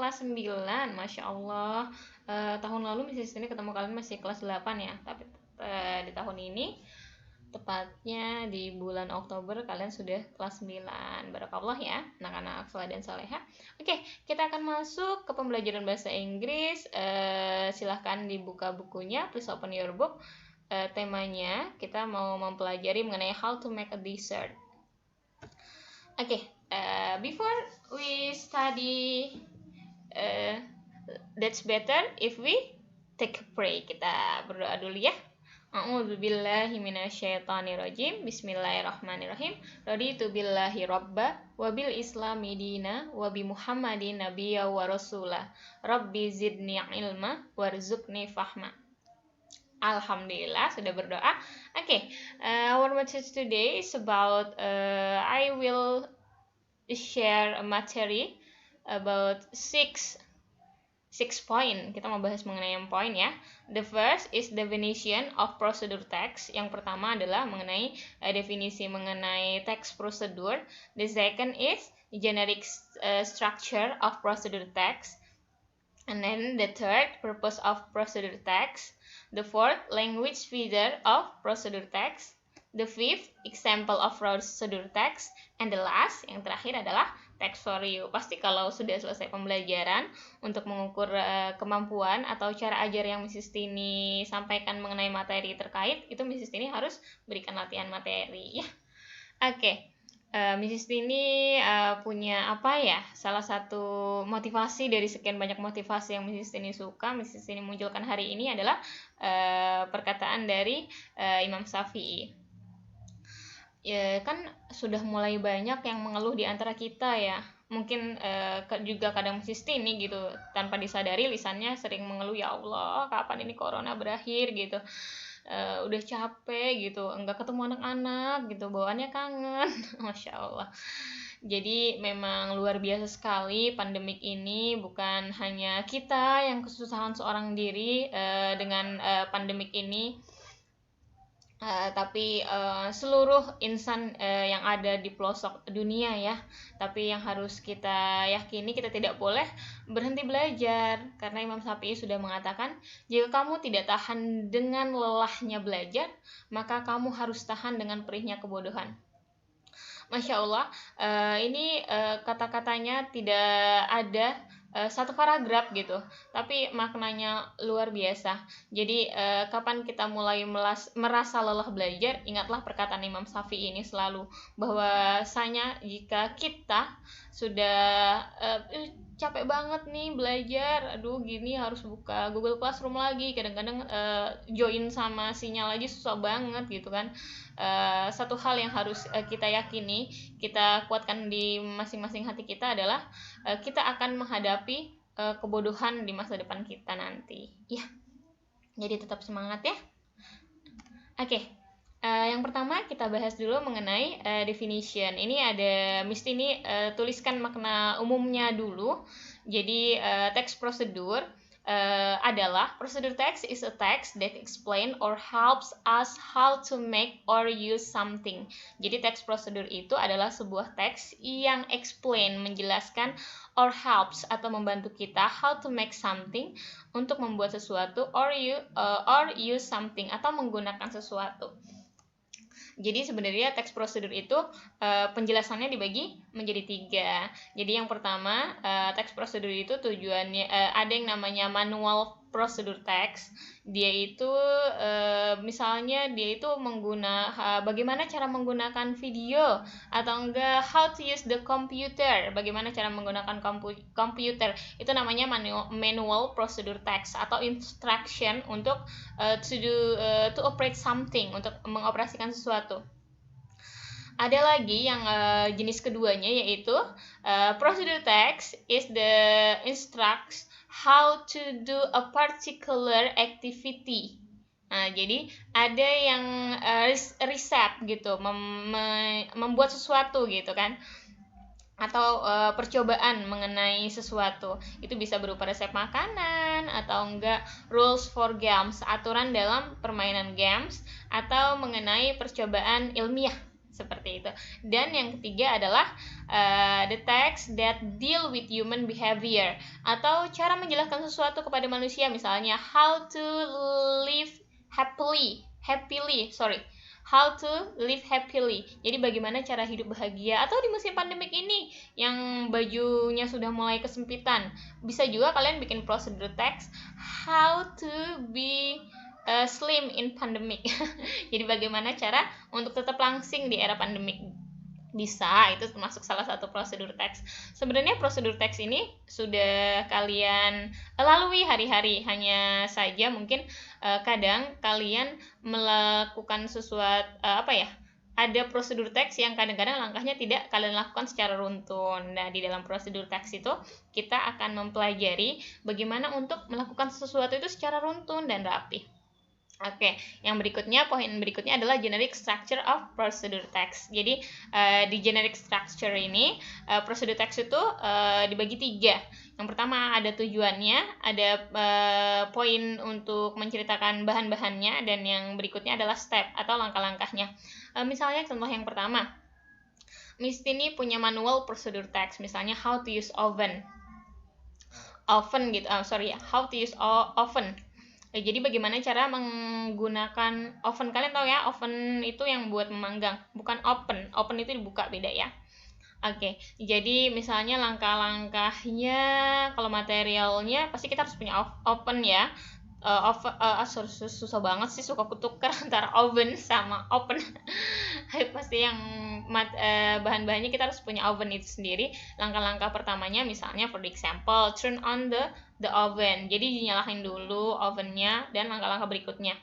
kelas 9, Masya Allah. Tahun lalu Mrs. Tini ketemu kalian masih kelas 8 ya, tapi di tahun ini tepatnya di bulan Oktober kalian sudah kelas 9. Barakallah ya anak-anak saleh dan saleha. Oke, kita akan masuk ke pembelajaran bahasa Inggris. Silahkan dibuka bukunya, please open your book. Temanya kita mau mempelajari mengenai how to make a dessert. Oke, before we study, that's better if we take a pray. Kita berdoa dulu ya. A'udzubillahi minasyaitonirrajim. Bismillahirrahmanirrahim. Raditu billahi rabba wa bil islami dina wa bi Muhammadin nabiyya wa rasulah. Rabbi zidni ilma warzuqni fahma. Alhamdulillah sudah berdoa. Okay, our message today is about I will share a materi about six point. Kita mau bahas mengenai yang poin ya. The first is definition of procedure text. Yang pertama adalah mengenai definisi mengenai text procedure. The second is generic structure of procedure text. And then the third, purpose of procedure text. The fourth, language feature of procedure text. The fifth, example of procedure text. And the last, yang terakhir adalah text for you. Pasti kalau sudah selesai pembelajaran untuk mengukur kemampuan atau cara ajar yang Mrs. Tini sampaikan mengenai materi terkait, itu Mrs. Tini harus berikan latihan materi ya. Oke. Mrs. Tini punya apa ya, salah satu motivasi dari sekian banyak motivasi yang Mrs. Tini suka, Mrs. Tini munculkan hari ini adalah perkataan dari Imam Syafi'i. Ya, kan sudah mulai banyak yang mengeluh di antara kita ya. Mungkin juga kadang Mrs. Tini gitu, tanpa disadari lisannya sering mengeluh, ya Allah, kapan ini corona berakhir gitu. Udah capek gitu, enggak ketemu anak-anak gitu, bawaannya kangen. Masya Allah. Jadi memang luar biasa sekali pandemik ini. Bukan hanya kita yang kesusahan seorang diri dengan pandemik ini, tapi seluruh insan yang ada di pelosok dunia ya. Tapi yang harus kita yakini, kita tidak boleh berhenti belajar, karena Imam Syafi'i sudah mengatakan, jika kamu tidak tahan dengan lelahnya belajar, maka kamu harus tahan dengan perihnya kebodohan. Masya Allah, ini kata-katanya tidak ada satu paragraf gitu, tapi maknanya luar biasa. Jadi kapan kita mulai merasa lelah belajar, ingatlah perkataan Imam Syafi'i ini selalu, bahwasanya jika kita sudah capek banget nih belajar, aduh gini harus buka Google Classroom lagi, kadang-kadang join sama sinyal aja susah banget gitu kan. Satu hal yang harus kita yakini, kita kuatkan di masing-masing hati kita adalah kita akan menghadapi kebodohan di masa depan kita nanti ya. Jadi tetap semangat ya. Oke. Yang pertama kita bahas dulu mengenai definition. Ini ada mesti ini tuliskan makna umumnya dulu. Jadi text procedure adalah procedure text is a text that explain or helps us how to make or use something. Jadi text procedure itu adalah sebuah teks yang explain, menjelaskan, or helps atau membantu kita how to make something, untuk membuat sesuatu, or use something atau menggunakan sesuatu. Jadi sebenarnya text procedure itu penjelasannya dibagi menjadi 3. Jadi yang pertama, text procedure itu tujuannya ada yang namanya manual procedure text. Dia itu misalnya dia itu bagaimana cara menggunakan video, atau enggak how to use the computer, bagaimana cara menggunakan komputer. Itu namanya manual procedure text atau instruction untuk to operate something, untuk mengoperasikan sesuatu. Ada lagi yang jenis keduanya, yaitu procedure text is the instructs how to do a particular activity. Nah, jadi ada yang resep gitu, membuat sesuatu gitu kan, atau percobaan mengenai sesuatu. Itu bisa berupa resep makanan, atau enggak rules for games, aturan dalam permainan games, atau mengenai percobaan ilmiah seperti itu. Dan yang ketiga adalah the text that deal with human behavior, atau cara menjelaskan sesuatu kepada manusia, misalnya how to live happily, how to live happily. Jadi bagaimana cara hidup bahagia, atau di musim pandemik ini yang bajunya sudah mulai kesempitan, bisa juga kalian bikin prosedur text how to be slim in pandemic. Jadi bagaimana cara untuk tetap langsing di era pandemik, bisa, itu termasuk salah satu prosedur teks. Sebenarnya prosedur teks ini sudah kalian lalui hari-hari, hanya saja mungkin kadang kalian melakukan sesuatu ada prosedur teks yang kadang-kadang langkahnya tidak kalian lakukan secara runtun. Nah, di dalam prosedur teks itu kita akan mempelajari bagaimana untuk melakukan sesuatu itu secara runtun dan rapi. Oke, yang berikutnya, poin berikutnya adalah generic structure of procedure text. Jadi di generic structure ini procedure text itu dibagi 3. Yang pertama ada tujuannya, ada poin untuk menceritakan bahan-bahannya, dan yang berikutnya adalah step atau langkah-langkahnya. Misalnya contoh yang pertama, Miss Tini punya manual procedure text, misalnya how to use oven gitu. How to use oven. Jadi bagaimana cara menggunakan oven. Kalian tahu ya, oven itu yang buat memanggang, bukan open itu dibuka, beda ya. Oke, jadi misalnya langkah-langkahnya, kalau materialnya pasti kita harus punya oven ya. Susah banget sih, suka kutukar antara oven sama open. Pasti yang bahan-bahannya kita harus punya oven itu sendiri. Langkah-langkah pertamanya misalnya for example, turn on the oven. Jadi dinyalakan dulu ovennya, dan langkah-langkah berikutnya.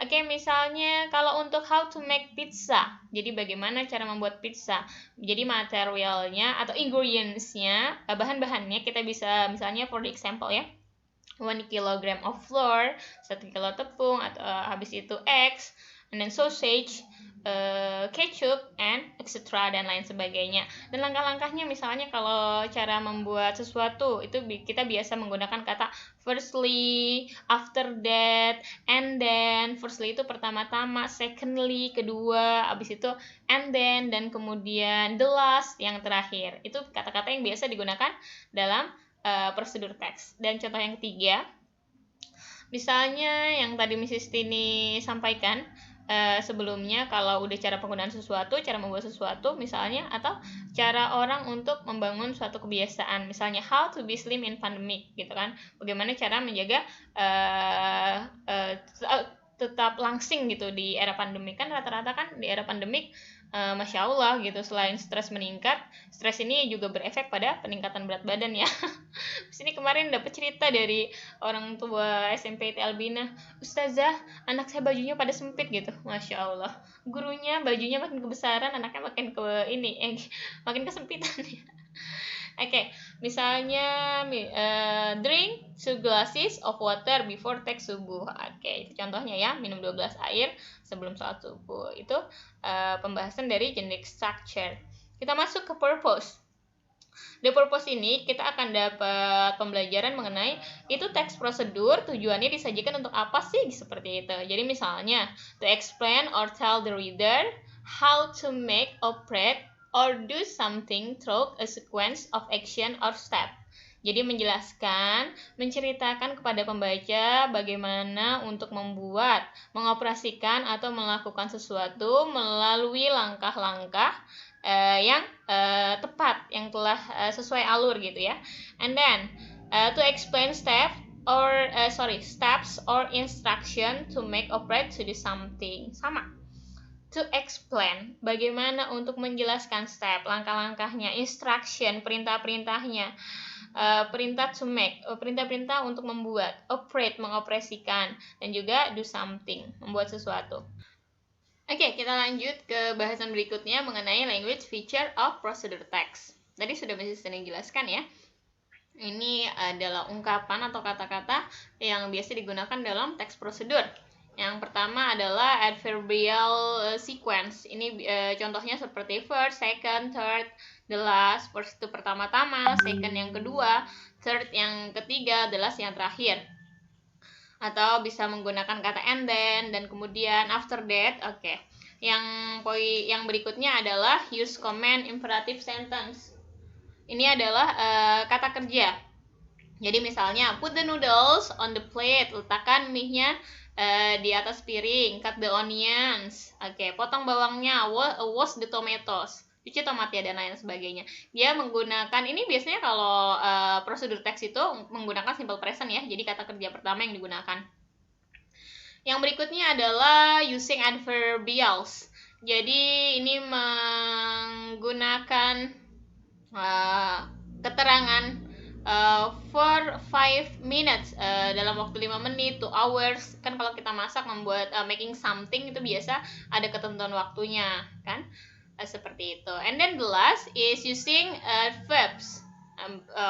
Oke, misalnya kalau untuk how to make pizza, jadi bagaimana cara membuat pizza. Jadi materialnya atau ingredients-nya, bahan-bahannya kita bisa misalnya for example ya, 1 kg of flour, 1 kilo tepung, atau habis itu eggs, and then sausage, ketchup, and etc. dan lain sebagainya. Dan langkah-langkahnya misalnya kalau cara membuat sesuatu itu kita biasa menggunakan kata firstly, after that, and then. Firstly itu pertama-tama, secondly kedua, habis itu and then, dan kemudian the last yang terakhir. Itu kata-kata yang biasa digunakan dalam prosedur teks. Dan contoh yang ketiga, misalnya yang tadi Mrs. Tini sampaikan sebelumnya, kalau udah cara penggunaan sesuatu, cara membuat sesuatu misalnya, atau cara orang untuk membangun suatu kebiasaan, misalnya how to be slim in pandemic gitu kan, bagaimana cara menjaga tetap langsing gitu di era pandemik. Kan rata-rata kan di era pandemik Masya Allah gitu, selain stres meningkat, stres ini juga berefek pada peningkatan berat badan ya. Sini kemarin dapat cerita dari orang tua SMP Albina, Ustazah, anak saya bajunya pada sempit gitu. Masya Allah, gurunya bajunya makin kebesaran, anaknya makin makin kesempitan ya. Oke, misalnya drink 2 glasses of water before take subuh. Oke, itu contohnya ya, minum 2 gelas air sebelum sholat subuh. Itu pembahasan dari generic structure. Kita masuk ke purpose. Di purpose ini kita akan dapat pembelajaran mengenai itu teks prosedur, tujuannya disajikan untuk apa sih, seperti itu. Jadi misalnya to explain or tell the reader how to make, operate, or do something through a sequence of action or step. Jadi menjelaskan, menceritakan kepada pembaca bagaimana untuk membuat, mengoperasikan, atau melakukan sesuatu melalui langkah-langkah yang tepat, yang telah sesuai alur gitu ya. And then to explain steps or instruction to make, operate, to do something. Sama. To explain, bagaimana untuk menjelaskan step, langkah-langkahnya, instruction, perintah-perintahnya, perintah to make, perintah-perintah untuk membuat, operate, mengoperasikan, dan juga do something, membuat sesuatu. Oke, kita lanjut ke bahasan berikutnya mengenai language feature of procedure text. Tadi sudah bisa jelaskan ya. Ini adalah ungkapan atau kata-kata yang biasa digunakan dalam teks prosedur. Yang pertama adalah adverbial sequence. Ini contohnya seperti first, second, third, the last. First itu pertama-tama, second yang kedua, third yang ketiga, the last yang terakhir. Atau bisa menggunakan kata and then, dan kemudian after that. Oke. Yang berikutnya adalah use command imperative sentence. Ini adalah kata kerja. Jadi misalnya put the noodles on the plate, letakkan mie-nya di atas piring. Cut the onions, potong bawangnya. Wash the tomatoes, cuci tomat ya, dan lain sebagainya. Dia menggunakan, ini biasanya kalau prosedur teks itu menggunakan simple present ya, jadi kata kerja pertama yang digunakan. Yang berikutnya adalah using adverbials. Jadi ini menggunakan keterangan for 5 minutes, dalam waktu 5 menit, 2 hours. Kan kalau kita masak, membuat making something itu biasa ada ketentuan waktunya kan, seperti itu. And then the last is using verbs.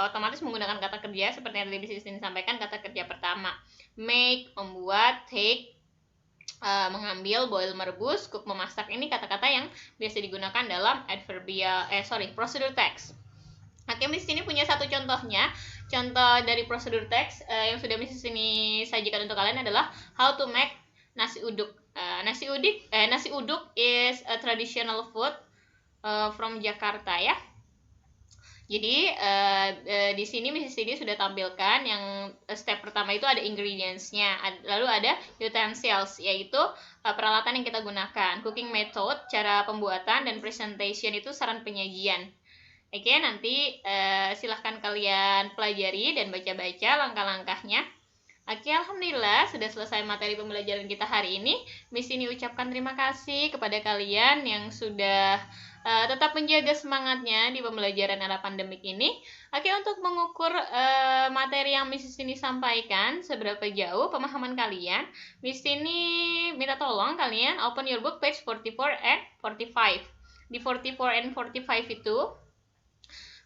Otomatis menggunakan kata kerja seperti yang tadi disampaikan. Kata kerja pertama make, membuat, take, mengambil, boil, merebus, cook, memasak. Ini kata-kata yang biasa digunakan dalam prosedur teks. Di sini punya satu contohnya. Contoh dari prosedur teks yang sudah Mrs. ini sajikan untuk kalian adalah how to make nasi uduk. Nasi uduk is a traditional food from Jakarta ya. Jadi di sini Mrs. ini sudah tampilkan yang step pertama itu ada ingredients-nya, lalu ada utensils, yaitu peralatan yang kita gunakan, cooking method, cara pembuatan, dan presentation itu saran penyajian. Nanti silahkan kalian pelajari dan baca-baca langkah-langkahnya. Alhamdulillah sudah selesai materi pembelajaran kita hari ini. Miss ini ucapkan terima kasih kepada kalian yang sudah tetap menjaga semangatnya di pembelajaran era pandemik ini. Untuk mengukur materi yang Miss ini sampaikan, seberapa jauh pemahaman kalian, Miss ini minta tolong kalian open your book page 44 and 45. Di 44 and 45 itu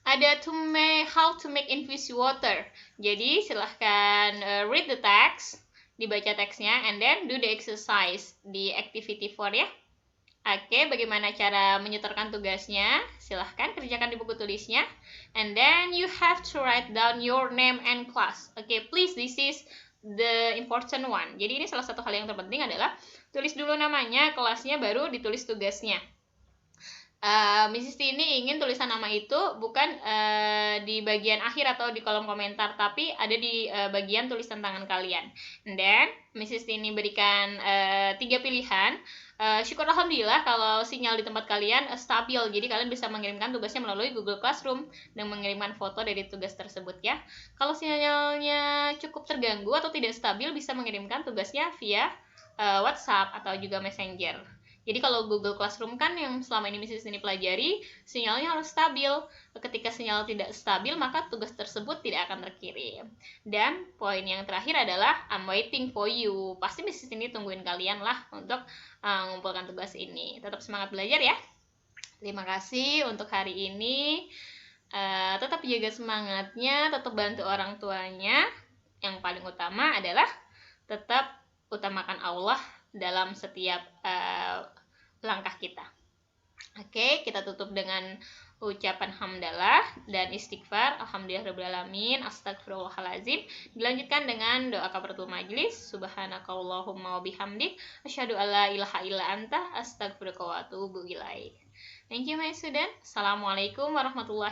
ada how to make infused water. Jadi silahkan read the text, dibaca teksnya, and then do the exercise di activity 4 ya. Bagaimana cara menyetorkan tugasnya? Silahkan kerjakan di buku tulisnya. And then you have to write down your name and class. Please, this is the important one. Jadi ini salah satu hal yang terpenting adalah tulis dulu namanya, kelasnya, baru ditulis tugasnya. Mrs. ini ingin tulisan nama itu bukan di bagian akhir atau di kolom komentar, tapi ada di bagian tulisan tangan kalian. And then Mrs. ini berikan 3 pilihan. Syukur alhamdulillah kalau sinyal di tempat kalian stabil, jadi kalian bisa mengirimkan tugasnya melalui Google Classroom dan mengirimkan foto dari tugas tersebut ya. Kalau sinyalnya cukup terganggu atau tidak stabil, bisa mengirimkan tugasnya via WhatsApp atau juga Messenger. Jadi kalau Google Classroom kan yang selama ini Mrs. ini pelajari, sinyalnya harus stabil. Ketika sinyal tidak stabil, maka tugas tersebut tidak akan terkirim. Dan poin yang terakhir adalah I'm waiting for you. Pasti Mrs. ini tungguin kalian lah untuk mengumpulkan tugas ini. Tetap semangat belajar ya. Terima kasih untuk hari ini. Tetap jaga semangatnya, tetap bantu orang tuanya. Yang paling utama adalah tetap utamakan Allah dalam setiap langkah kita. Kita tutup dengan ucapan hamdalah dan istighfar. Alhamdulillahirrahmanirrahim, astagfirullahaladzim. Dilanjutkan dengan doa kafaratul majlis. Subhanakallahumma wa bihamdik, asyhadu alla ilaha illa anta, astaghfiruka wa atubu ilaik. Thank you my student. Assalamualaikum warahmatullahi